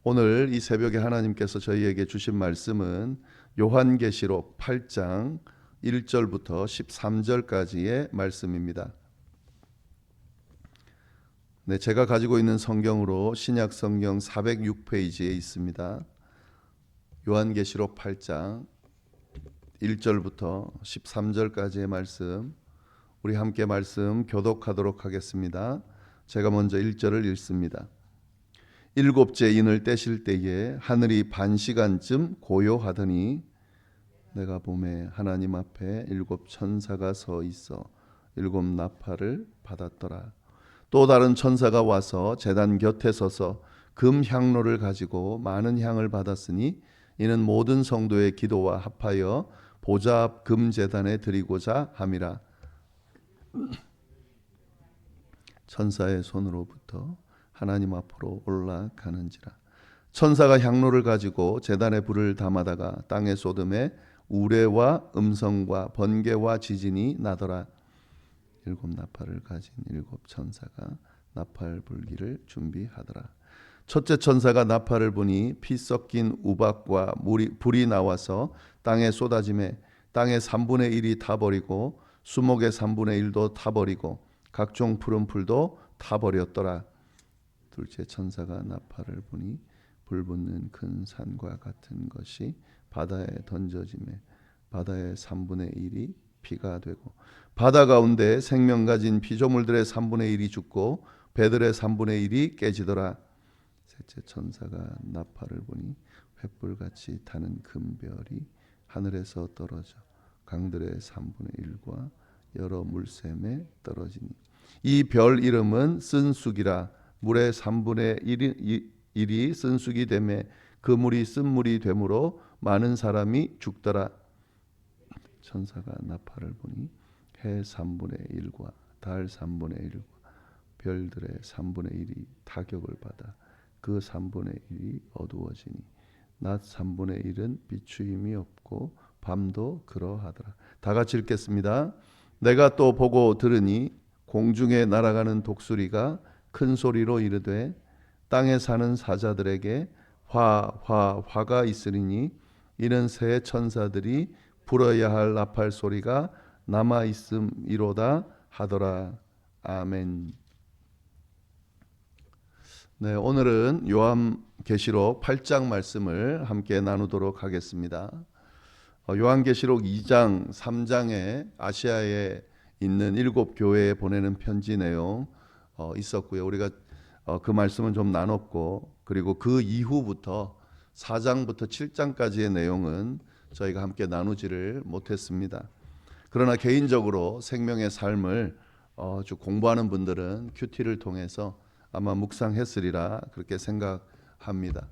오늘 이 새벽에 하나님께서 저희에게 주신 말씀은 요한계시록 8장 1절부터 13절까지의 말씀입니다. 네, 제가 가지고 있는 성경으로 신약 성경 406페이지에 있습니다. 요한계시록 8장 1절부터 13절까지의 말씀, 우리 함께 말씀 교독하도록 하겠습니다. 제가 먼저 1절을 읽습니다. 일곱째 인을 떼실 때에 하늘이 반시간쯤 고요하더니 내가 보매 하나님 앞에 일곱 천사가 서 있어 일곱 나팔을 받았더라. 또 다른 천사가 와서 제단 곁에 서서 금 향로를 가지고 많은 향을 받았으니 이는 모든 성도의 기도와 합하여 보좌 앞 금 제단에 드리고자 함이라. 천사의 손으로부터 하나님 앞으로 올라가는지라. 천사가 향로를 가지고 제단에 불을 담아다가 땅에 쏟음에 우레와 음성과 번개와 지진이 나더라. 일곱 나팔을 가진 일곱 천사가 나팔 불기를 준비하더라. 첫째 천사가 나팔을 부니 피 섞인 우박과 불이 나와서 땅에 쏟아짐에 땅의 3분의 1이 타버리고 수목의 3분의 1도 타버리고 각종 푸른 풀도 타버렸더라. 둘째 천사가 나팔을 부니 불붙는 큰 산과 같은 것이 바다에 던져짐에 바다의 3분의 1이 피가 되고 바다 가운데 생명 가진 피조물들의 3분의 1이 죽고 배들의 3분의 1이 깨지더라. 셋째 천사가 나팔을 부니 횃불같이 타는 금별이 하늘에서 떨어져 강들의 3분의 1과 여러 물샘에 떨어지니 이 별 이름은 쓴쑥이라. 물의 3분의 1이 쓴쑥이 되매 그 물이 쓴물이 되므로 많은 사람이 죽더라. 천사가 나팔을 부니 해 3분의 1과 달 3분의 1과 별들의 3분의 1이 타격을 받아 그 3분의 1이 어두워지니 낮 3분의 1은 비추임이 없고 밤도 그러하더라. 다 같이 읽겠습니다. 내가 또 보고 들으니 공중에 날아가는 독수리가 큰 소리로 이르되 땅에 사는 사자들에게 화가 있으리니 이는 새 천사들이 불어야 할 나팔 소리가 남아 있음이로다 하더라. 아멘. 네, 오늘은 요한계시록 8장 말씀을 함께 나누도록 하겠습니다. 요한계시록 2장, 3장에 아시아에 있는 7교회에 보내는 편지 내용 있었고요. 우리가 그 말씀은 좀 나눴고, 그리고 그 이후부터 4장부터 7장까지의 내용은 저희가 함께 나누지를 못했습니다. 그러나 개인적으로 생명의 삶을 쭉 공부하는 분들은 큐티를 통해서 아마 묵상했으리라 그렇게 생각합니다.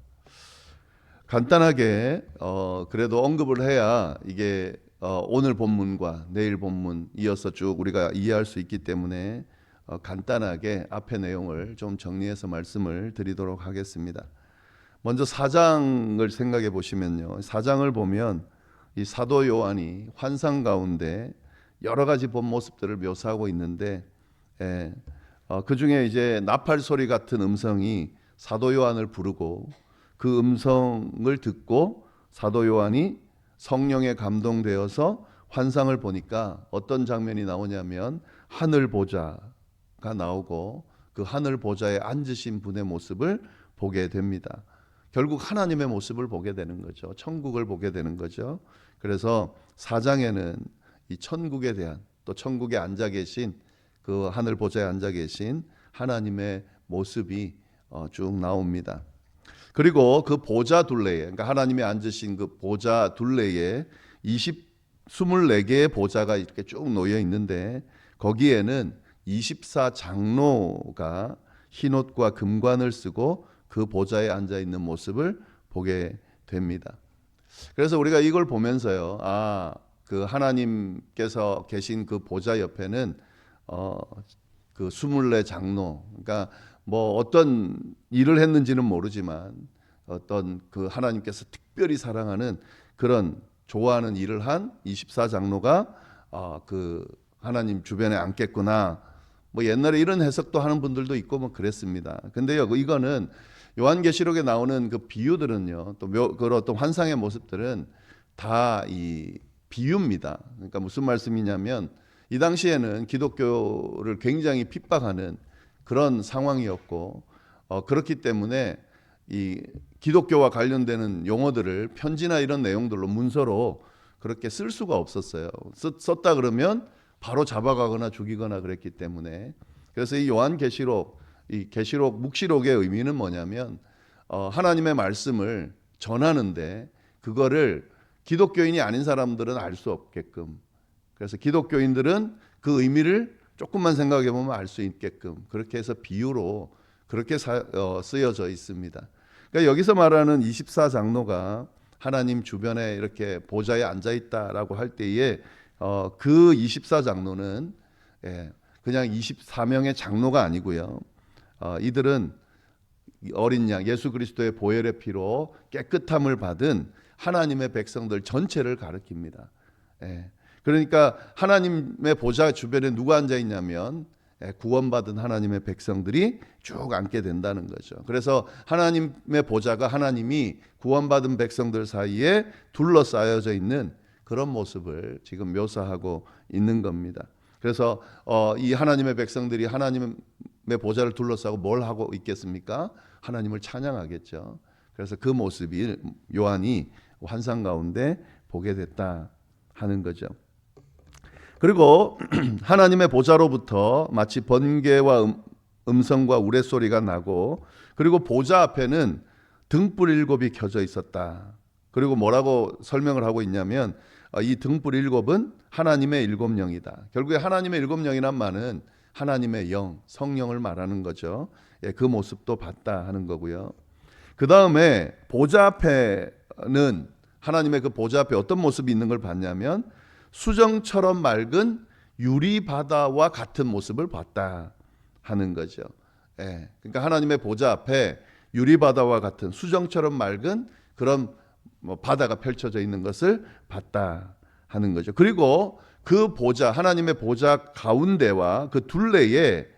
간단하게 그래도 언급을 해야 이게 오늘 본문과 내일 본문 이어서 쭉 우리가 이해할 수 있기 때문에 간단하게 앞의 내용을 좀 정리해서 말씀을 드리도록 하겠습니다. 먼저 4장을 생각해 보시면요. 4장을 보면 이 사도 요한이 환상 가운데 여러 가지 본 모습들을 묘사하고 있는데 그 중에 이제 나팔 소리 같은 음성이 사도 요한을 부르고 그 음성을 듣고 사도 요한이 성령에 감동되어서 환상을 보니까 어떤 장면이 나오냐면 하늘 보좌가 나오고 그 하늘 보좌에 앉으신 분의 모습을 보게 됩니다. 결국 하나님의 모습을 보게 되는 거죠. 천국을 보게 되는 거죠. 그래서 4장에는 이 천국에 대한 또 천국에 앉아 계신 그 하늘 보좌에 앉아 계신 하나님의 모습이 쭉 나옵니다. 그리고 그 보좌 둘레에, 그러니까 하나님이 앉으신 그 보좌 둘레에 24개의 보좌가 이렇게 쭉 놓여 있는데 거기에는 24장로가 흰옷과 금관을 쓰고 그 보좌에 앉아 있는 모습을 보게 됩니다. 그래서 우리가 이걸 보면서요, 그 하나님께서 계신 그 보좌 옆에는 그 24장로, 그러니까 뭐 어떤 일을 했는지는 모르지만 어떤 그 하나님께서 특별히 사랑하는 그런 좋아하는 일을 한 24장로가 그 하나님 주변에 앉겠구나. 뭐 옛날에 이런 해석도 하는 분들도 있고 뭐 그랬습니다. 근데요, 이거는 요한계시록에 나오는 그 비유들은요, 또 그런 어떤 환상의 모습들은 다 이 비유입니다. 그러니까 무슨 말씀이냐면 이 당시에는 기독교를 굉장히 핍박하는 그런 상황이었고, 그렇기 때문에 이 기독교와 관련되는 용어들을 편지나 이런 내용들로 문서로 그렇게 쓸 수가 없었어요. 썼다 그러면 바로 잡아가거나 죽이거나 그랬기 때문에. 그래서 이 요한계시록, 이 계시록 묵시록의 의미는 뭐냐면 하나님의 말씀을 전하는데 그거를 기독교인이 아닌 사람들은 알 수 없게끔, 그래서 기독교인들은 그 의미를 조금만 생각해 보면 알 수 있게끔 그렇게 해서 비유로 그렇게 쓰여져 있습니다. 그러니까 여기서 말하는 24장로가 하나님 주변에 이렇게 보좌에 앉아 있다라고 할 때에 그 24장로는 그냥 24명의 장로가 아니고요. 이들은 어린 양 예수 그리스도의 보혈의 피로 깨끗함을 받은 하나님의 백성들 전체를 가리킵니다. 그러니까 하나님의 보좌 주변에 누가 앉아 있냐면 구원받은 하나님의 백성들이 쭉 앉게 된다는 거죠. 그래서 하나님의 보좌가 하나님이 구원받은 백성들 사이에 둘러싸여져 있는 그런 모습을 지금 묘사하고 있는 겁니다. 그래서 이 하나님의 백성들이 하나님의 보좌를 둘러싸고 뭘 하고 있겠습니까? 하나님을 찬양하겠죠. 그래서 그 모습이 요한이 환상 가운데 보게 됐다 하는 거죠. 그리고 하나님의 보좌로부터 마치 번개와 음성과 우레소리가 나고, 그리고 보좌 앞에는 등불 7이 켜져 있었다. 그리고 뭐라고 설명을 하고 있냐면 이 등불 7은 하나님의 7영이다. 결국에 하나님의 7영이란 말은 하나님의 영, 성령을 말하는 거죠. 그 모습도 봤다 하는 거고요. 그 다음에 보좌 앞에는 하나님의 그 보좌 앞에 어떤 모습이 있는 걸 봤냐면 수정처럼 맑은 유리 바다와 같은 모습을 봤다 하는 거죠. 그러니까 하나님의 보좌 앞에 유리 바다와 같은 수정처럼 맑은 그런 바다가 펼쳐져 있는 것을 봤다 하는 거죠. 그리고 그 보좌, 하나님의 보좌 가운데와 그 둘레에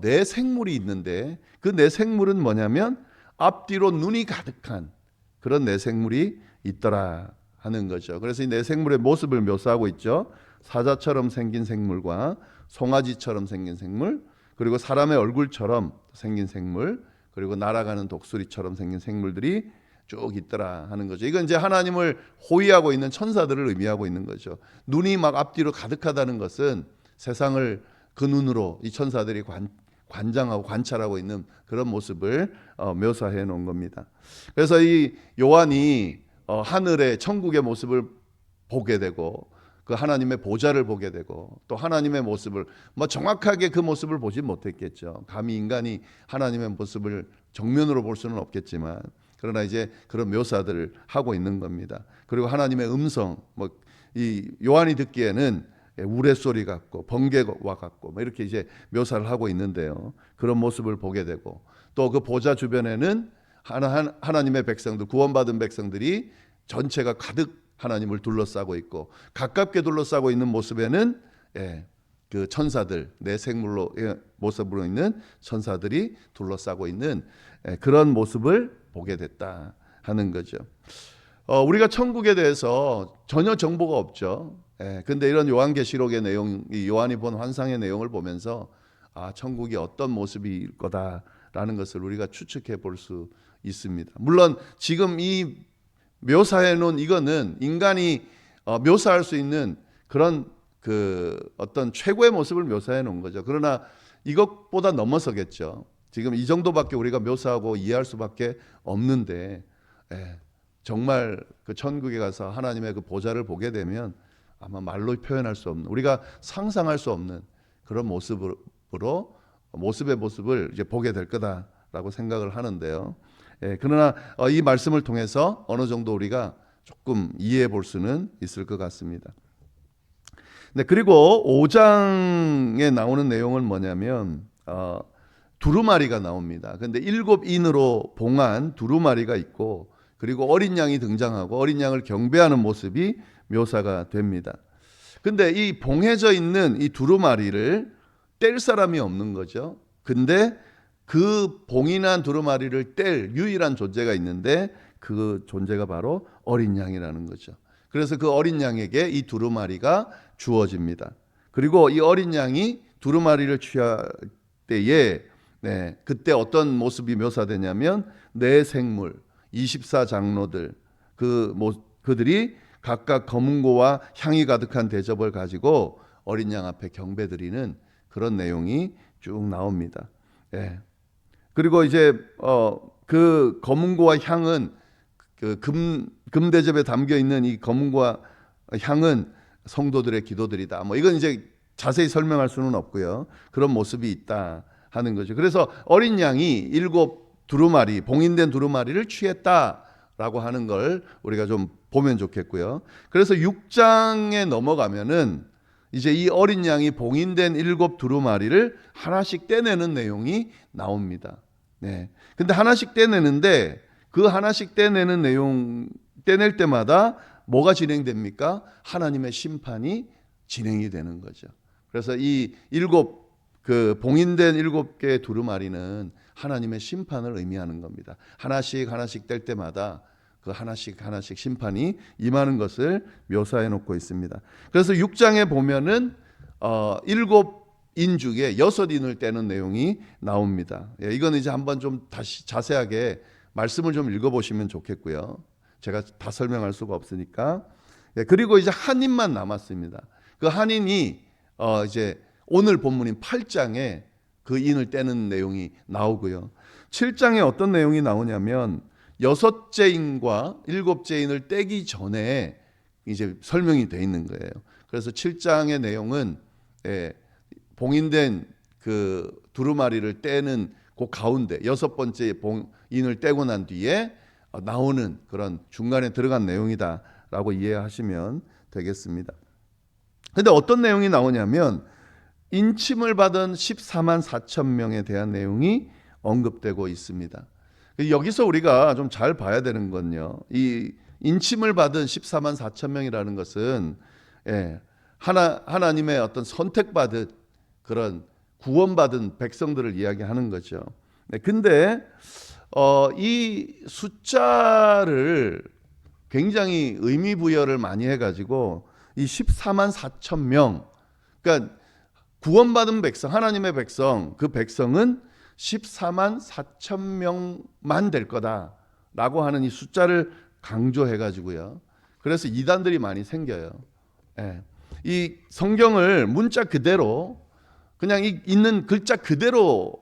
네 생물이 있는데 그 네 생물은 뭐냐면 앞뒤로 눈이 가득한 그런 네 생물이 있더라 하는 거죠. 그래서 이 네 생물의 모습을 묘사하고 있죠. 사자처럼 생긴 생물과 송아지처럼 생긴 생물, 그리고 사람의 얼굴처럼 생긴 생물, 그리고 날아가는 독수리처럼 생긴 생물들이 쭉 있더라 하는 거죠. 이건 이제 하나님을 호위하고 있는 천사들을 의미하고 있는 거죠. 눈이 막 앞뒤로 가득하다는 것은 세상을 그 눈으로 이 천사들이 관장하고 관찰하고 있는 그런 모습을 묘사해 놓은 겁니다. 그래서 이 요한이 하늘의 천국의 모습을 보게 되고 그 하나님의 보좌를 보게 되고 또 하나님의 모습을 정확하게 그 모습을 보지 못했겠죠. 감히 인간이 하나님의 모습을 정면으로 볼 수는 없겠지만 그러나 이제 그런 묘사들을 하고 있는 겁니다. 그리고 하나님의 음성, 이 요한이 듣기에는 우레소리 같고 번개와 같고 이렇게 이제 묘사를 하고 있는데요. 그런 모습을 보게 되고 또 그 보좌 주변에는 하나님의 백성들, 구원받은 백성들이 전체가 가득 하나님을 둘러싸고 있고 가깝게 둘러싸고 있는 모습에는 그 천사들, 내 생물로 모습으로 있는 천사들이 둘러싸고 있는 그런 모습을 보게 됐다 하는 거죠. 우리가 천국에 대해서 전혀 정보가 없죠. 근데 이런 요한계시록의 내용, 이 요한이 본 환상의 내용을 보면서 천국이 어떤 모습일 거다라는 것을 우리가 추측해 볼 수 있습니다. 물론 지금 이 묘사해 놓은 이거는 인간이 묘사할 수 있는 그런 그 어떤 최고의 모습을 묘사해 놓은 거죠. 그러나 이것보다 넘어서겠죠. 지금 이 정도밖에 우리가 묘사하고 이해할 수밖에 없는데 정말 그 천국에 가서 하나님의 그 보좌를 보게 되면 아마 말로 표현할 수 없는, 우리가 상상할 수 없는 그런 모습의 모습을 이제 보게 될 거다라고 생각을 하는데요. 그러나 이 말씀을 통해서 어느 정도 우리가 조금 이해해 볼 수는 있을 것 같습니다. 네, 그리고 5장에 나오는 내용은 뭐냐면 두루마리가 나옵니다. 근데 7인으로 봉한 두루마리가 있고 그리고 어린 양이 등장하고 어린 양을 경배하는 모습이 묘사가 됩니다. 근데 이 봉해져 있는 이 두루마리를 뗄 사람이 없는 거죠. 근데 그 봉인한 두루마리를 뗄 유일한 존재가 있는데 그 존재가 바로 어린 양이라는 거죠. 그래서 그 어린 양에게 이 두루마리가 주어집니다. 그리고 이 어린 양이 두루마리를 취할 때에 그때 어떤 모습이 묘사되냐면 네 생물 24장로들 그들이 각각 검은고와 향이 가득한 대접을 가지고 어린 양 앞에 경배드리는 그런 내용이 쭉 나옵니다. 그리고 이제 그 검은고와 향은 그 금대접에 담겨 있는 이 검은고와 향은 성도들의 기도들이다. 뭐 이건 이제 자세히 설명할 수는 없고요. 그런 모습이 있다 하는 거죠. 그래서 어린 양이 7 두루마리, 봉인된 두루마리를 취했다라고 하는 걸 우리가 좀 보면 좋겠고요. 그래서 6장에 넘어가면은 이제 이 어린 양이 봉인된 7 두루마리를 하나씩 떼내는 내용이 나옵니다. 근데 하나씩 떼내는데 그 하나씩 떼내는 내용 떼낼 때마다 뭐가 진행됩니까? 하나님의 심판이 진행이 되는 거죠. 그래서 이 7 봉인된 7개의 두루마리는 하나님의 심판을 의미하는 겁니다. 하나씩 뗄 때마다 그 하나씩 심판이 임하는 것을 묘사해 놓고 있습니다. 그래서 6장에 보면은 7인 중에 6인을 떼는 내용이 나옵니다. 이건 이제 한번 좀 다시 자세하게 말씀을 좀 읽어보시면 좋겠고요. 제가 다 설명할 수가 없으니까. 그리고 이제 한 인만 남았습니다. 그 한 인이 이제 오늘 본문인 8장에 그 인을 떼는 내용이 나오고요. 7장에 어떤 내용이 나오냐면 6째 인과 7째 인을 떼기 전에 이제 설명이 돼 있는 거예요. 그래서 7장의 내용은 봉인된 그 두루마리를 떼는 그 가운데 6번째 봉인을 떼고 난 뒤에 나오는 그런 중간에 들어간 내용이다라고 이해하시면 되겠습니다. 근데 어떤 내용이 나오냐면 인침을 받은 14만 4천 명에 대한 내용이 언급되고 있습니다. 여기서 우리가 좀 잘 봐야 되는 건요. 이 인침을 받은 14만 4천 명이라는 것은 하나님의 어떤 선택받은 그런 구원받은 백성들을 이야기하는 거죠. 근데 이 숫자를 굉장히 의미 부여를 많이 해가지고 이 14만 4천 명, 그러니까 구원받은 백성, 하나님의 백성, 그 백성은 14만 4천 명만 될 거다라고 하는 이 숫자를 강조해가지고요. 그래서 이단들이 많이 생겨요. 이 성경을 문자 그대로 그냥 있는 글자 그대로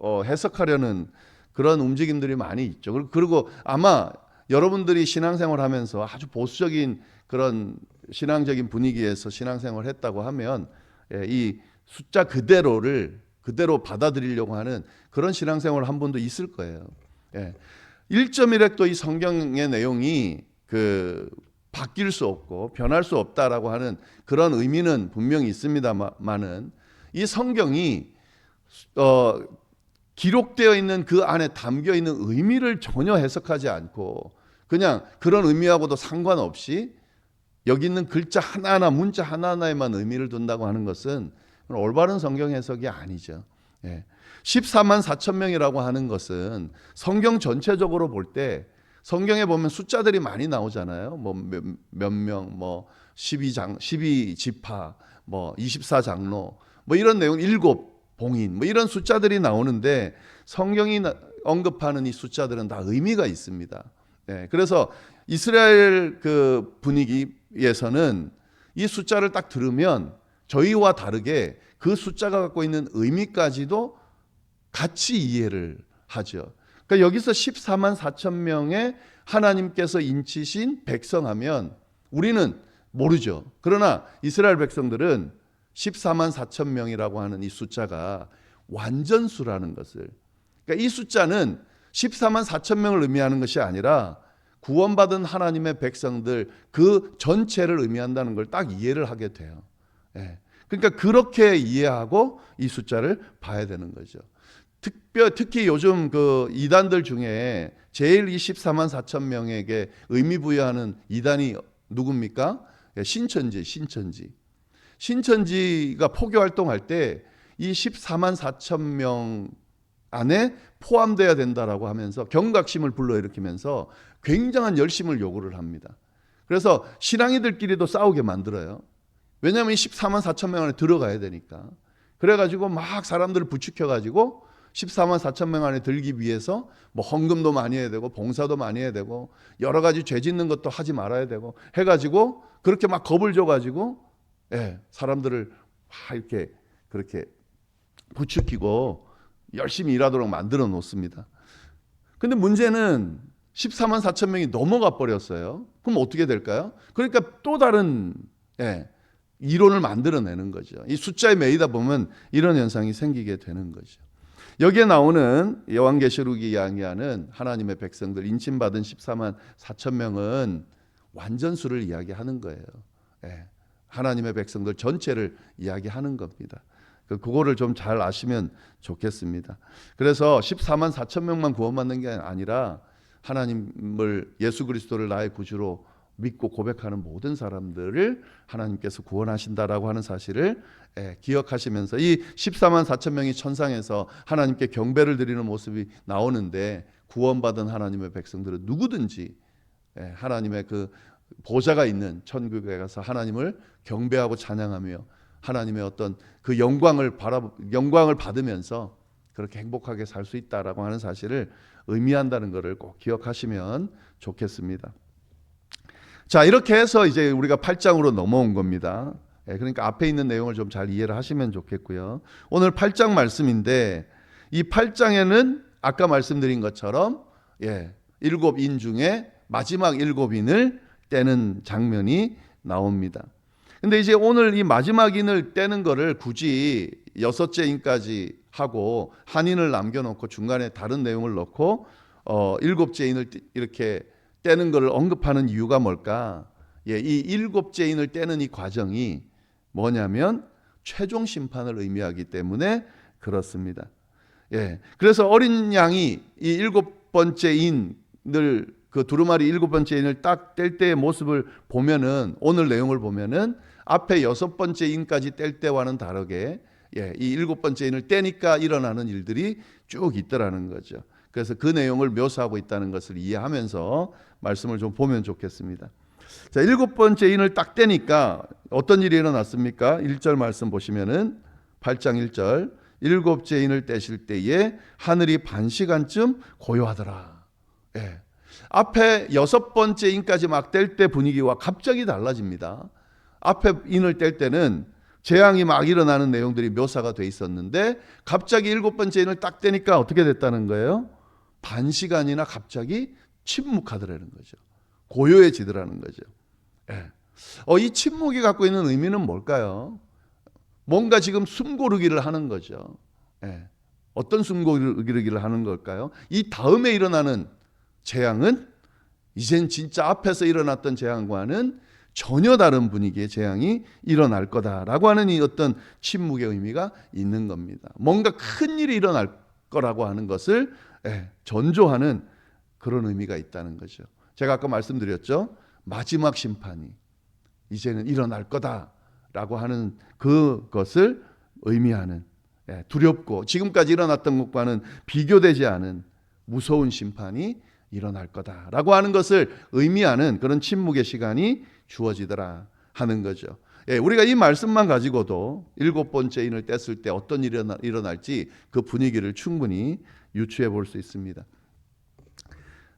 해석하려는 그런 움직임들이 많이 있죠. 그리고 아마 여러분들이 신앙생활 하면서 아주 보수적인 그런 신앙적인 분위기에서 신앙생활을 했다고 하면 이 숫자 그대로 받아들이려고 하는 그런 신앙생활을 한 분도 있을 거예요. 1.1획도 이 성경의 내용이 바뀔 수 없고 변할 수 없다라고 하는 그런 의미는 분명히 있습니다만은 이 성경이 기록되어 있는 그 안에 담겨 있는 의미를 전혀 해석하지 않고 그냥 그런 의미하고도 상관없이 여기 있는 글자 하나하나 문자 하나하나에만 의미를 둔다고 하는 것은 올바른 성경 해석이 아니죠. 14만 4천 명이라고 하는 것은 성경 전체적으로 볼 때 성경에 보면 숫자들이 많이 나오잖아요. 뭐 몇 명, 뭐 12지파, 뭐 24장로, 뭐 이런 내용 7 봉인, 뭐 이런 숫자들이 나오는데 성경이 언급하는 이 숫자들은 다 의미가 있습니다. 그래서 이스라엘 그 분위기에서는 이 숫자를 딱 들으면 저희와 다르게 그 숫자가 갖고 있는 의미까지도 같이 이해를 하죠. 그러니까 여기서 14만 4천 명의 하나님께서 인치신 백성하면 우리는 모르죠. 그러나 이스라엘 백성들은 14만 4천 명이라고 하는 이 숫자가 완전수라는 것을, 그러니까 이 숫자는 14만 4천 명을 의미하는 것이 아니라 구원받은 하나님의 백성들 그 전체를 의미한다는 걸 딱 이해를 하게 돼요. 그러니까 그렇게 이해하고 이 숫자를 봐야 되는 거죠. 특히 요즘 그 이단들 중에 제일 이 14만 4천 명에게 의미 부여하는 이단이 누굽니까? 신천지가 포교 활동할 때 이 14만 4천 명 안에 포함되어야 된다라고 하면서 경각심을 불러일으키면서 굉장한 열심을 요구를 합니다. 그래서 신앙이들끼리도 싸우게 만들어요. 왜냐하면 이 14만 4천 명 안에 들어가야 되니까. 그래가지고 막 사람들을 부추겨가지고 14만 4천 명 안에 들기 위해서 뭐 헌금도 많이 해야 되고 봉사도 많이 해야 되고 여러 가지 죄 짓는 것도 하지 말아야 되고 해가지고 그렇게 막 겁을 줘가지고 사람들을 막 이렇게 그렇게 부추기고 열심히 일하도록 만들어 놓습니다. 근데 문제는 14만 4천 명이 넘어가 버렸어요. 그럼 어떻게 될까요? 그러니까 또 다른 이론을 만들어내는 거죠. 이 숫자에 매이다 보면 이런 현상이 생기게 되는 거죠. 여기에 나오는 요한계시록이 이야기하는 하나님의 백성들 인침받은 14만 4천 명은 완전수를 이야기하는 거예요. 하나님의 백성들 전체를 이야기하는 겁니다. 그거를 좀 잘 아시면 좋겠습니다. 그래서 14만 4천 명만 구원받는 게 아니라 하나님을 예수 그리스도를 나의 구주로 믿고 고백하는 모든 사람들을 하나님께서 구원하신다라고 하는 사실을 기억하시면서 이 14만 4천 명이 천상에서 하나님께 경배를 드리는 모습이 나오는데 구원받은 하나님의 백성들은 누구든지 하나님의 그 보좌가 있는 천국에 가서 하나님을 경배하고 찬양하며 하나님의 어떤 그 영광을 받으면서 그렇게 행복하게 살 수 있다라고 하는 사실을 의미한다는 것을 꼭 기억하시면 좋겠습니다. 자, 이렇게 해서 이제 우리가 8장으로 넘어온 겁니다. 그러니까 앞에 있는 내용을 좀 잘 이해를 하시면 좋겠고요. 오늘 8장 말씀인데 이 8장에는 아까 말씀드린 것처럼 7인 중에 마지막 7인을 떼는 장면이 나옵니다. 근데 이제 오늘 이 마지막 인을 떼는 거를 굳이 6째 인까지 하고 한 인을 남겨놓고 중간에 다른 내용을 넣고 7째 인을 이렇게 떼는 것을 언급하는 이유가 뭘까? 이 7째 인을 떼는 이 과정이 뭐냐면 최종 심판을 의미하기 때문에 그렇습니다. 그래서 어린 양이 이 7번째 인을 그 두루마리 7번째 인을 딱 뗄 때의 모습을 보면은 오늘 내용을 보면은 앞에 6번째 인까지 뗄 때와는 다르게 이 7번째 인을 떼니까 일어나는 일들이 쭉 있더라는 거죠. 그래서 그 내용을 묘사하고 있다는 것을 이해하면서 말씀을 좀 보면 좋겠습니다. 자, 7번째 인을 딱 떼니까 어떤 일이 일어났습니까? 1절 말씀 보시면은 8장 1절 7째 인을 떼실 때에 하늘이 반 시간쯤 고요하더라. 앞에 6번째 인까지 막 뗄 때 분위기와 갑자기 달라집니다. 앞에 인을 뗄 때는 재앙이 막 일어나는 내용들이 묘사가 돼 있었는데 갑자기 7번째 인을 딱 떼니까 어떻게 됐다는 거예요? 반 시간이나 갑자기 침묵하더라는 거죠. 고요해지더라는 거죠. 이 침묵이 갖고 있는 의미는 뭘까요? 뭔가 지금 숨고르기를 하는 거죠. 어떤 숨고르기를 하는 걸까요? 이 다음에 일어나는 재앙은 이젠 진짜 앞에서 일어났던 재앙과는 전혀 다른 분위기의 재앙이 일어날 거다라고 하는 이 어떤 침묵의 의미가 있는 겁니다. 뭔가 큰 일이 일어날 거라고 하는 것을 전조하는 그런 의미가 있다는 거죠. 제가 아까 말씀드렸죠. 마지막 심판이 이제는 일어날 거다라고 하는 그것을 의미하는 두렵고 지금까지 일어났던 것과는 비교되지 않은 무서운 심판이 일어날 거다라고 하는 것을 의미하는 그런 침묵의 시간이 주어지더라 하는 거죠. 우리가 이 말씀만 가지고도 7번째 인을 뗐을 때 어떤 일이 일어날지 그 분위기를 충분히 유추해 볼 수 있습니다.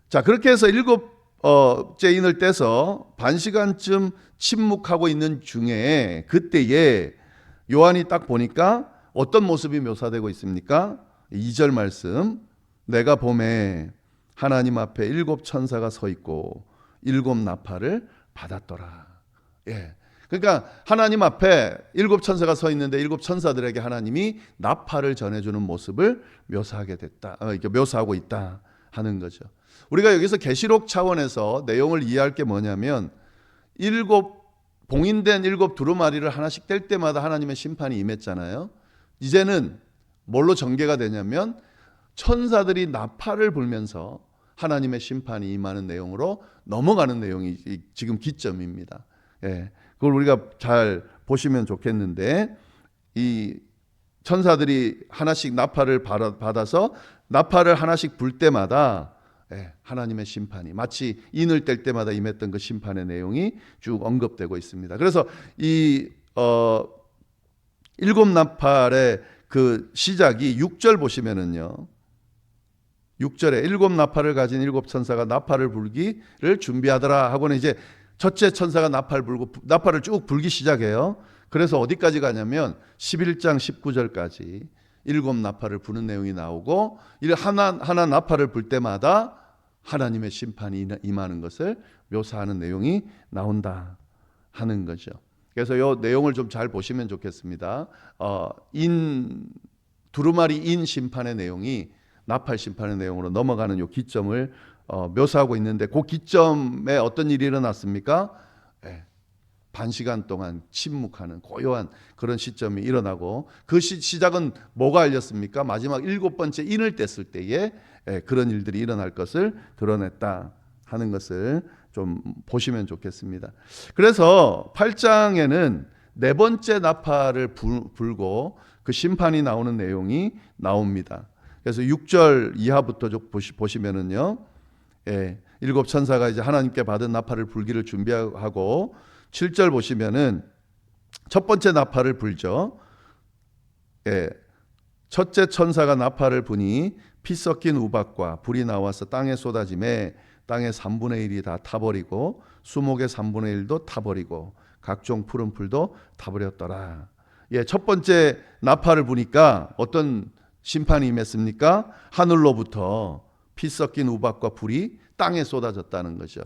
자, 그렇게 해서 7째 인을 떼서 반 시간쯤 침묵하고 있는 중에 그때에 요한이 딱 보니까 어떤 모습이 묘사되고 있습니까? 2절 말씀, 내가 봄에 하나님 앞에 7 천사가 서 있고 7 나팔을 받았더라. 그러니까 하나님 앞에 7 천사가 서 있는데 7 천사들에게 하나님이 나팔을 전해주는 모습을 묘사하게 됐다. 이렇게 묘사하고 있다 하는 거죠. 우리가 여기서 계시록 차원에서 내용을 이해할 게 뭐냐면 7 봉인된 7 두루마리를 하나씩 뗄 때마다 하나님의 심판이 임했잖아요. 이제는 뭘로 전개가 되냐면 천사들이 나팔을 불면서 하나님의 심판이 임하는 내용으로 넘어가는 내용이 지금 기점입니다. 그걸 우리가 잘 보시면 좋겠는데 이 천사들이 하나씩 나팔을 받아서 나팔을 하나씩 불 때마다 하나님의 심판이 마치 인을 뗄 때마다 임했던 그 심판의 내용이 쭉 언급되고 있습니다. 그래서 이 일곱 나팔의 그 시작이 6절 보시면은요, 6절에 일곱 나팔을 가진 일곱 천사가 나팔을 불기를 준비하더라 하고는 이제 첫째 천사가 나팔을 쭉 불기 시작해요. 그래서 어디까지 가냐면 11장 19절까지 일곱 나팔을 부는 내용이 나오고, 하나 나팔을 불 때마다 하나님의 심판이 임하는 것을 묘사하는 내용이 나온다 하는 거죠. 그래서 이 내용을 좀 잘 보시면 좋겠습니다. 두루마리 인 심판의 내용이 나팔 심판의 내용으로 넘어가는 이 기점을 묘사하고 있는데, 그 기점에 어떤 일이 일어났습니까? 반 시간 동안 침묵하는 고요한 그런 시점이 일어나고, 그 시작은 뭐가 알렸습니까? 마지막 7번째 인을 뗐을 때에 그런 일들이 일어날 것을 드러냈다 하는 것을 좀 보시면 좋겠습니다. 그래서 8장에는 네 번째 나팔을 불고 그 심판이 나오는 내용이 나옵니다. 그래서 6절 이하부터 좀 보시면은요, 일곱 천사가 이제 하나님께 받은 나팔을 불기를 준비하고, 7절 보시면은 첫 번째 나팔을 불죠. 첫째 천사가 나팔을 부니 피 섞인 우박과 불이 나와서 땅에 쏟아짐에 땅의 3분의 1이 다 타버리고 수목의 3분의 1도 타버리고 각종 푸른 풀도 타버렸더라. 첫 번째 나팔을 부니까 어떤 심판이 임했습니까? 하늘로부터 피 섞인 우박과 불이 땅에 쏟아졌다는 거죠.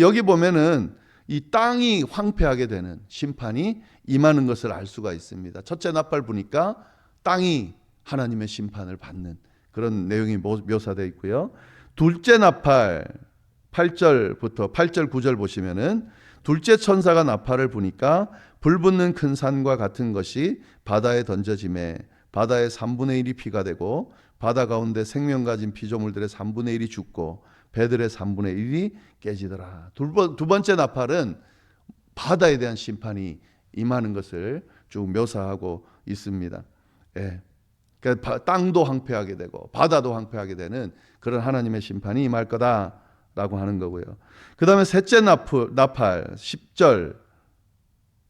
여기 보면은 이 땅이 황폐하게 되는 심판이 임하는 것을 알 수가 있습니다. 첫째 나팔 부니까 땅이 하나님의 심판을 받는 그런 내용이 묘사되어 있고요. 둘째 나팔 8절부터 8절 9절 보시면은 둘째 천사가 나팔을 부니까 불붙는 큰 산과 같은 것이 바다에 던져짐에 바다의 3분의 1이 피가 되고 바다 가운데 생명 가진 피조물들의 3분의 1이 죽고 배들의 3분의 1이 깨지더라. 두 번째 나팔은 바다에 대한 심판이 임하는 것을 쭉 묘사하고 있습니다. 그러니까 땅도 황폐하게 되고 바다도 황폐하게 되는 그런 하나님의 심판이 임할 거다라고 하는 거고요. 그 다음에 셋째 나팔 10절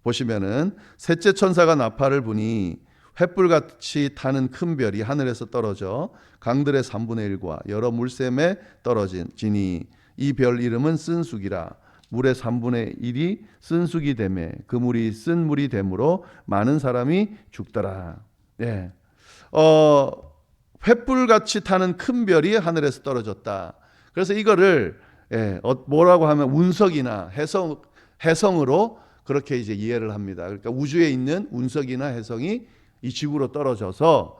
보시면은 셋째 천사가 나팔을 부니 횃불같이 타는 큰 별이 하늘에서 떨어져 강들의 3분의 1과 여러 물샘에 떨어지니 이 별 이름은 쓴쑥이라. 물의 3분의 1이 쓴쑥이 되매 그 물이 쓴 물이 되므로 많은 사람이 죽더라. 횃불같이 타는 큰 별이 하늘에서 떨어졌다. 그래서 이거를 뭐라고 하면 운석이나 해성으로 그렇게 이제 이해를 합니다. 그러니까 우주에 있는 운석이나 해성이 이 지구로 떨어져서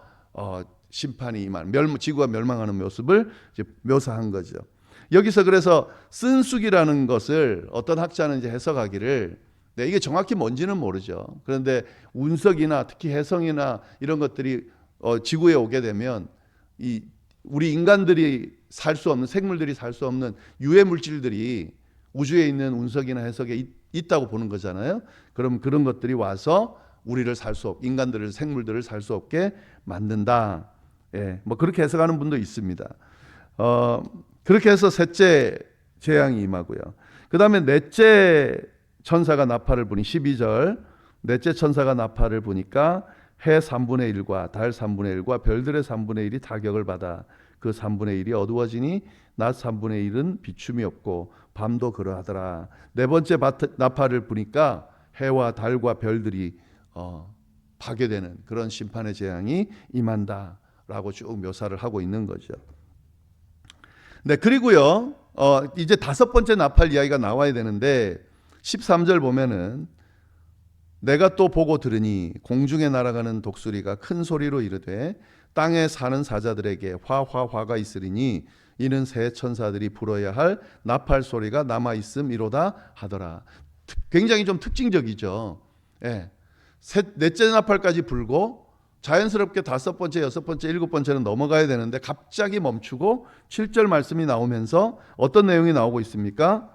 심판이 임하는 지구가 멸망하는 모습을 이제 묘사한 거죠. 여기서 그래서 쓴쑥이라는 것을 어떤 학자는 이제 해석하기를, 이게 정확히 뭔지는 모르죠. 그런데 운석이나 특히 해성이나 이런 것들이 지구에 오게 되면 우리 인간들이 살 수 없는, 생물들이 살 수 없는 유해 물질들이 우주에 있는 운석이나 해석에 있다고 보는 거잖아요. 그럼 그런 것들이 와서 우리를 인간들을, 생물들을 살 수 없게 만든다. 뭐 그렇게 해석하는 분도 있습니다. 그렇게 해서 셋째 재앙이 임하고요. 그 다음에 넷째 천사가 나팔을 부니 12절 넷째 천사가 나팔을 부니까 해 3분의 1과 달 3분의 1과 별들의 3분의 1이 타격을 받아 그 3분의 1이 어두워지니 낮 3분의 1은 비춤이 없고 밤도 그러하더라. 네 번째 나팔을 부니까 해와 달과 별들이 파괴되는 그런 심판의 재앙이 임한다라고 쭉 묘사를 하고 있는 거죠. 그리고요, 이제 다섯 번째 나팔 이야기가 나와야 되는데 13절 보면은 내가 또 보고 들으니 공중에 날아가는 독수리가 큰 소리로 이르되 땅에 사는 사자들에게 화가 있으리니 이는 새 천사들이 불어야 할 나팔 소리가 남아 있음이로다 하더라. 굉장히 좀 특징적이죠. 넷째 나팔까지 불고 자연스럽게 다섯 번째, 여섯 번째, 일곱 번째는 넘어가야 되는데 갑자기 멈추고 7절 말씀이 나오면서 어떤 내용이 나오고 있습니까?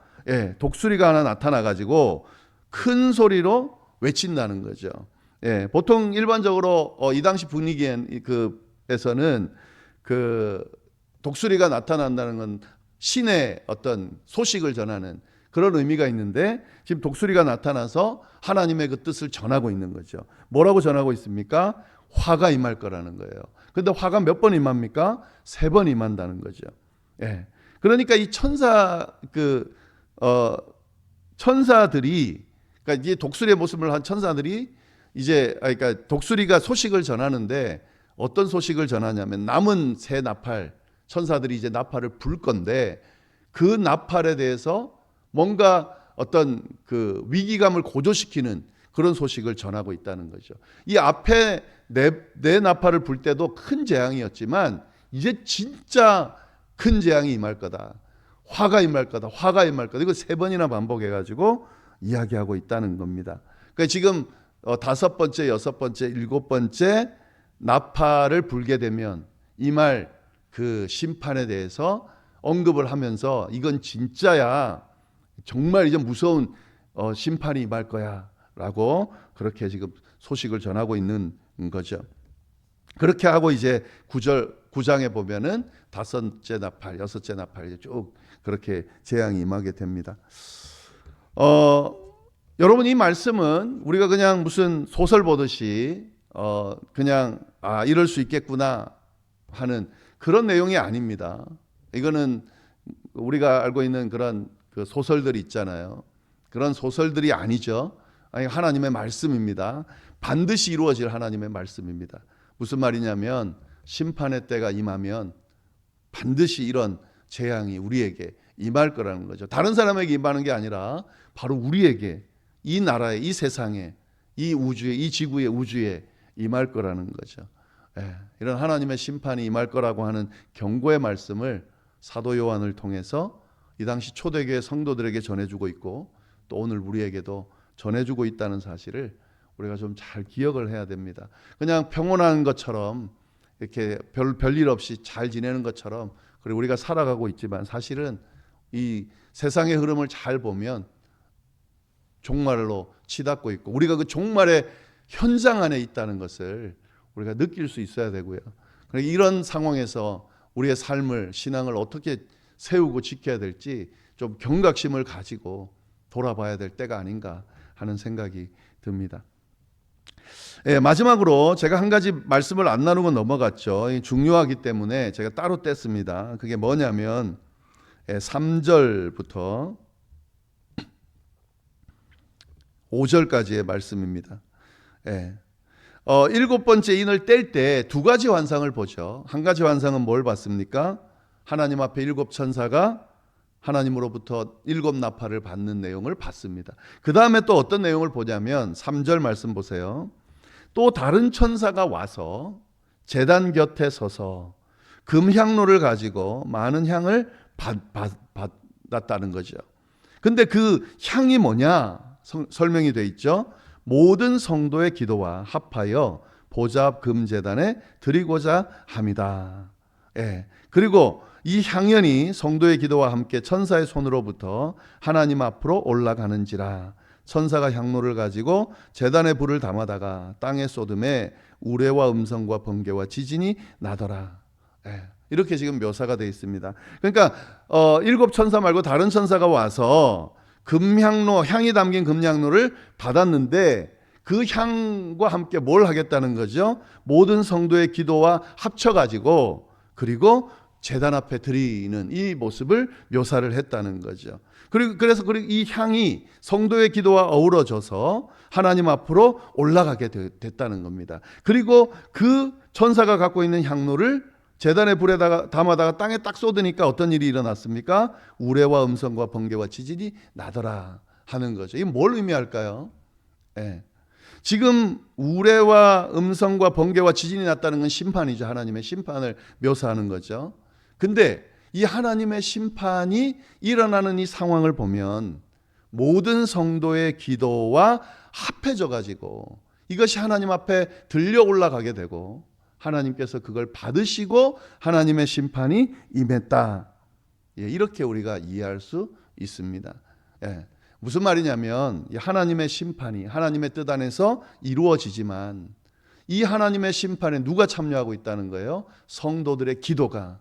독수리가 하나 나타나가지고 큰 소리로 외친다는 거죠. 보통 일반적으로 이 당시 분위기에서는 그 독수리가 나타난다는 건 신의 어떤 소식을 전하는 그런 의미가 있는데, 지금 독수리가 나타나서 하나님의 그 뜻을 전하고 있는 거죠. 뭐라고 전하고 있습니까? 화가 임할 거라는 거예요. 근데 화가 몇 번 임합니까? 3번 임한다는 거죠. 예. 그러니까 이 천사들이, 그러니까 이제 독수리의 모습을 한 천사들이 그러니까 독수리가 소식을 전하는데, 어떤 소식을 전하냐면 남은 새 나팔, 천사들이 이제 나팔을 불 건데, 그 나팔에 대해서 뭔가 어떤 그 위기감을 고조시키는 그런 소식을 전하고 있다는 거죠. 이 앞에 네 나팔을 불 때도 큰 재앙이었지만 이제 진짜 큰 재앙이 임할 거다. 화가 임할 거다. 화가 임할 거다. 이거 3번이나 반복해가지고 이야기하고 있다는 겁니다. 그러니까 지금 5번째, 6번째, 7번째 나팔을 불게 되면 임할 그 심판에 대해서 언급을 하면서, 이건 진짜야, 정말 이제 무서운 심판이 임할 거야 라고 그렇게 지금 소식을 전하고 있는 거죠. 그렇게 하고 이제 9장에 보면은 5째 나팔, 6째 나팔 쭉 그렇게 재앙이 임하게 됩니다. 여러분, 이 말씀은 우리가 그냥 무슨 소설 보듯이 그냥 이럴 수 있겠구나 하는 그런 내용이 아닙니다. 이거는 우리가 알고 있는 그런 그 소설들이 있잖아요. 그런 소설들이 아니죠. 하나님의 말씀입니다. 반드시 이루어질 하나님의 말씀입니다. 무슨 말이냐면, 심판의 때가 임하면 반드시 이런 재앙이 우리에게 임할 거라는 거죠. 다른 사람에게 임하는 게 아니라 바로 우리에게, 이 나라에, 이 세상에, 이 우주에, 이 지구의 우주에 임할 거라는 거죠. 이런 하나님의 심판이 임할 거라고 하는 경고의 말씀을 사도 요한을 통해서 이 당시 초대교회 성도들에게 전해주고 있고, 또 오늘 우리에게도 전해주고 있다는 사실을 우리가 좀 잘 기억을 해야 됩니다. 그냥 평온한 것처럼, 이렇게 별일 없이 잘 지내는 것처럼 그리고 우리가 살아가고 있지만, 사실은 이 세상의 흐름을 잘 보면 종말로 치닫고 있고, 우리가 그 종말의 현장 안에 있다는 것을 우리가 느낄 수 있어야 되고요. 그러니까 이런 상황에서 우리의 삶을, 신앙을 어떻게 세우고 지켜야 될지 좀 경각심을 가지고 돌아봐야 될 때가 아닌가 하는 생각이 듭니다. 마지막으로 제가 한 가지 말씀을 안 나누고 넘어갔죠. 중요하기 때문에 제가 따로 뗐습니다. 그게 뭐냐면 3절부터 5절까지의 말씀입니다. 7번째 인을 뗄 때 2가지 환상을 보죠. 한 가지 환상은 뭘 봤습니까? 하나님 앞에 7 천사가 하나님으로부터 7 나팔을 받는 내용을 봤습니다. 그 다음에 또 어떤 내용을 보냐면 3절 말씀 보세요. 또 다른 천사가 와서 제단 곁에 서서 금향로를 가지고 많은 향을 받았다는 거죠. 근데 그 향이 뭐냐? 설명이 돼 있죠. 모든 성도의 기도와 합하여 보좌 앞 금제단에 드리고자 함이다. 그리고 이 향연이 성도의 기도와 함께 천사의 손으로부터 하나님 앞으로 올라가는지라. 천사가 향로를 가지고 제단에 불을 담아다가 땅에 쏟음에 우레와 음성과 번개와 지진이 나더라. 이렇게 지금 묘사가 되어 있습니다. 그러니까 7 천사 말고 다른 천사가 와서 금향로, 향이 담긴 금향로를 받았는데, 그 향과 함께 뭘 하겠다는 거죠? 모든 성도의 기도와 합쳐가지고, 그리고 제단 앞에 드리는 이 모습을 묘사를 했다는 거죠. 그래서 이 향이 성도의 기도와 어우러져서 하나님 앞으로 올라가게 됐다는 겁니다. 그리고 그 천사가 갖고 있는 향로를 제단의 불에다가 담아다가 땅에 딱 쏟으니까 어떤 일이 일어났습니까? 우레와 음성과 번개와 지진이 나더라 하는 거죠. 이게 뭘 의미할까요? 지금 우레와 음성과 번개와 지진이 났다는 건 심판이죠. 하나님의 심판을 묘사하는 거죠. 근데 이 하나님의 심판이 일어나는 이 상황을 보면 모든 성도의 기도와 합해져 가지고 이것이 하나님 앞에 들려 올라가게 되고, 하나님께서 그걸 받으시고 하나님의 심판이 임했다. 이렇게 우리가 이해할 수 있습니다. 무슨 말이냐면, 하나님의 심판이 하나님의 뜻 안에서 이루어지지만, 이 하나님의 심판에 누가 참여하고 있다는 거예요? 성도들의 기도가,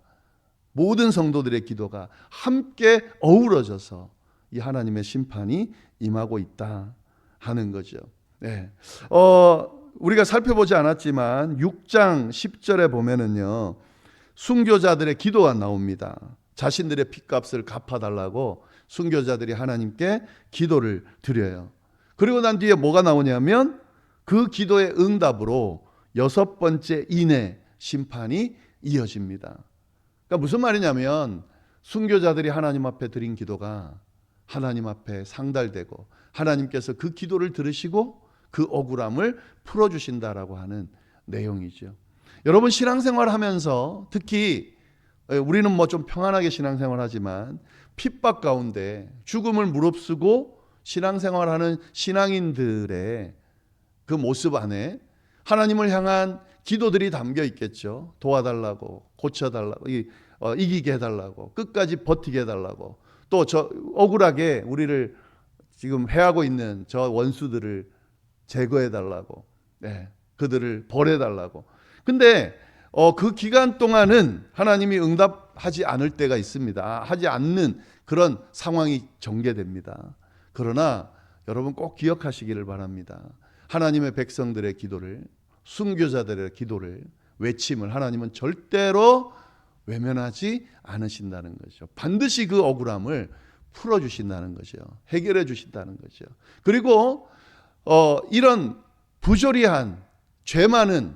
모든 성도들의 기도가 함께 어우러져서 이 하나님의 심판이 임하고 있다 하는 거죠. 네. 우리가 살펴보지 않았지만 6장 10절에 보면은요, 순교자들의 기도가 나옵니다. 자신들의 핏값을 갚아달라고 순교자들이 하나님께 기도를 드려요. 그리고 난 뒤에 뭐가 나오냐면 그 기도의 응답으로 6번째 인의 심판이 이어집니다. 그러니까 무슨 말이냐면 순교자들이 하나님 앞에 드린 기도가 하나님 앞에 상달되고 하나님께서 그 기도를 들으시고 그 억울함을 풀어주신다라고 하는 내용이죠. 여러분, 신앙생활 하면서 특히 우리는 뭐 좀 평안하게 신앙생활 하지만 핍박 가운데 죽음을 무릅쓰고 신앙생활하는 신앙인들의 그 모습 안에 하나님을 향한 기도들이 담겨 있겠죠. 도와달라고, 고쳐달라고, 이기게 해달라고, 끝까지 버티게 해달라고, 또 저 억울하게 우리를 지금 해하고 있는 저 원수들을 제거해달라고, 네, 그들을 벌해달라고. 근데 그 기간 동안은 하나님이 응답하지 않을 때가 있습니다. 하지 않는 그런 상황이 전개됩니다. 그러나 여러분 꼭 기억하시기를 바랍니다. 하나님의 백성들의 기도를, 순교자들의 기도를, 외침을 하나님은 절대로 외면하지 않으신다는 거죠. 반드시 그 억울함을 풀어주신다는 거죠. 해결해 주신다는 거죠. 그리고 이런 부조리한 죄 많은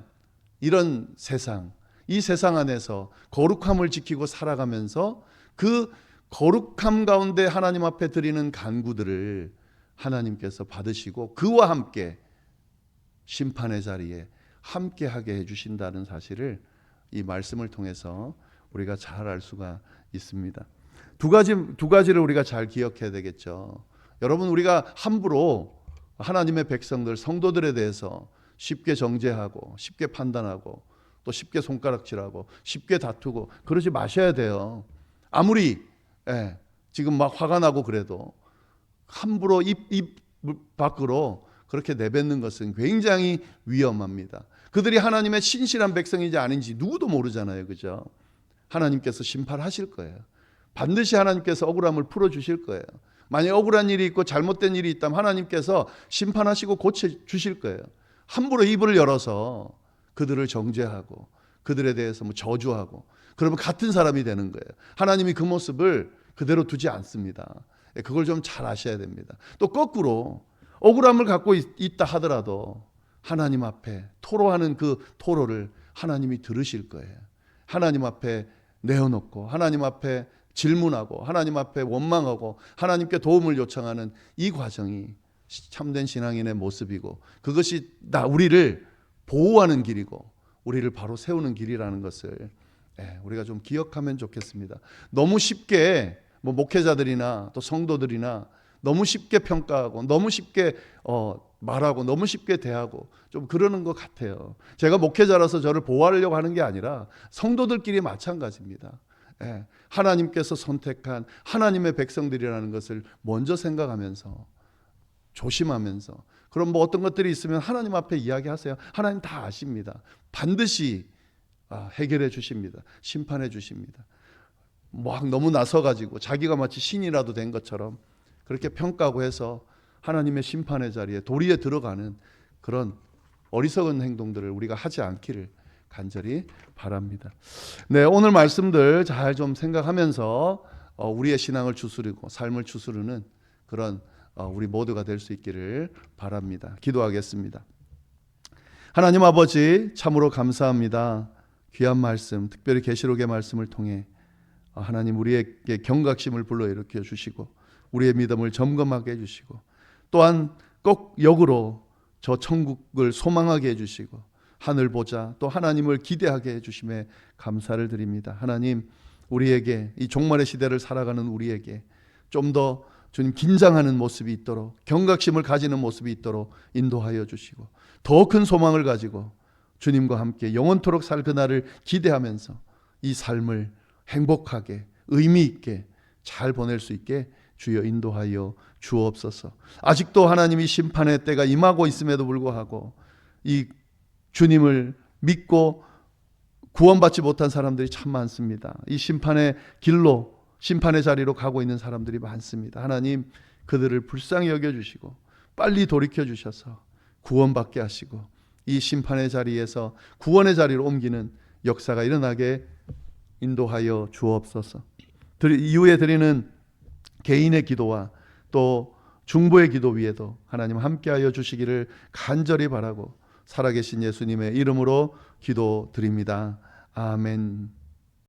이런 세상, 이 세상 안에서 거룩함을 지키고 살아가면서 그 거룩함 가운데 하나님 앞에 드리는 간구들을 하나님께서 받으시고 그와 함께 심판의 자리에 함께하게 해주신다는 사실을 이 말씀을 통해서 우리가 잘 알 수가 있습니다. 두 가지를 우리가 잘 기억해야 되겠죠. 여러분, 우리가 함부로 하나님의 백성들, 성도들에 대해서 쉽게 정죄하고 쉽게 판단하고 또 쉽게 손가락질하고 쉽게 다투고 그러지 마셔야 돼요. 아무리 지금 막 화가 나고 그래도 함부로 입 밖으로 그렇게 내뱉는 것은 굉장히 위험합니다. 그들이 하나님의 신실한 백성인지 아닌지 누구도 모르잖아요. 그죠? 하나님께서 심판하실 거예요. 반드시 하나님께서 억울함을 풀어주실 거예요. 만약 억울한 일이 있고 잘못된 일이 있다면 하나님께서 심판하시고 고쳐주실 거예요. 함부로 입을 열어서 그들을 정죄하고 그들에 대해서 저주하고 그러면 같은 사람이 되는 거예요. 하나님이 그 모습을 그대로 두지 않습니다. 그걸 좀 잘 아셔야 됩니다. 또 거꾸로 억울함을 갖고 있다 하더라도 하나님 앞에 토로하는 그 토로를 하나님이 들으실 거예요. 하나님 앞에 내어놓고 하나님 앞에 질문하고 하나님 앞에 원망하고 하나님께 도움을 요청하는 이 과정이 참된 신앙인의 모습이고 그것이 우리를 보호하는 길이고 우리를 바로 세우는 길이라는 것을 우리가 좀 기억하면 좋겠습니다. 너무 쉽게 목회자들이나 또 성도들이나 너무 쉽게 평가하고 너무 쉽게 말하고 너무 쉽게 대하고 좀 그러는 것 같아요. 제가 목회자라서 저를 보호하려고 하는 게 아니라 성도들끼리 마찬가지입니다. 하나님께서 선택한 하나님의 백성들이라는 것을 먼저 생각하면서 조심하면서 그럼 어떤 것들이 있으면 하나님 앞에 이야기하세요. 하나님 다 아십니다. 반드시 해결해 주십니다. 심판해 주십니다. 막 너무 나서가지고 자기가 마치 신이라도 된 것처럼 그렇게 평가하고 해서 하나님의 심판의 자리에 도리에 들어가는 그런 어리석은 행동들을 우리가 하지 않기를 간절히 바랍니다. 네, 오늘 말씀들 잘 좀 생각하면서 우리의 신앙을 추스르고 삶을 추스르는 그런 우리 모두가 될 수 있기를 바랍니다. 기도하겠습니다. 하나님 아버지, 참으로 감사합니다. 귀한 말씀, 특별히 계시록의 말씀을 통해 하나님 우리에게 경각심을 불러일으켜 주시고 우리의 믿음을 점검하게 해주시고 또한 꼭 역으로 저 천국을 소망하게 해주시고 하늘 보자 또 하나님을 기대하게 해주심에 감사를 드립니다. 하나님, 우리에게 이 종말의 시대를 살아가는 우리에게 좀 더 주님 긴장하는 모습이 있도록 경각심을 가지는 모습이 있도록 인도하여 주시고 더 큰 소망을 가지고 주님과 함께 영원토록 살 그날을 기대하면서 이 삶을 행복하게 의미 있게 잘 보낼 수 있게 주여 인도하여 주옵소서. 아직도 하나님이 심판의 때가 임하고 있음에도 불구하고 이 주님을 믿고 구원받지 못한 사람들이 참 많습니다. 이 심판의 길로, 심판의 자리로 가고 있는 사람들이 많습니다. 하나님 그들을 불쌍히 여겨주시고 빨리 돌이켜 주셔서 구원받게 하시고 이 심판의 자리에서 구원의 자리로 옮기는 역사가 일어나게 인도하여 주옵소서. 이후에 드리는 개인의 기도와 또 중보의 기도 위에도 하나님 함께하여 주시기를 간절히 바라고 살아계신 예수님의 이름으로 기도드립니다. 아멘.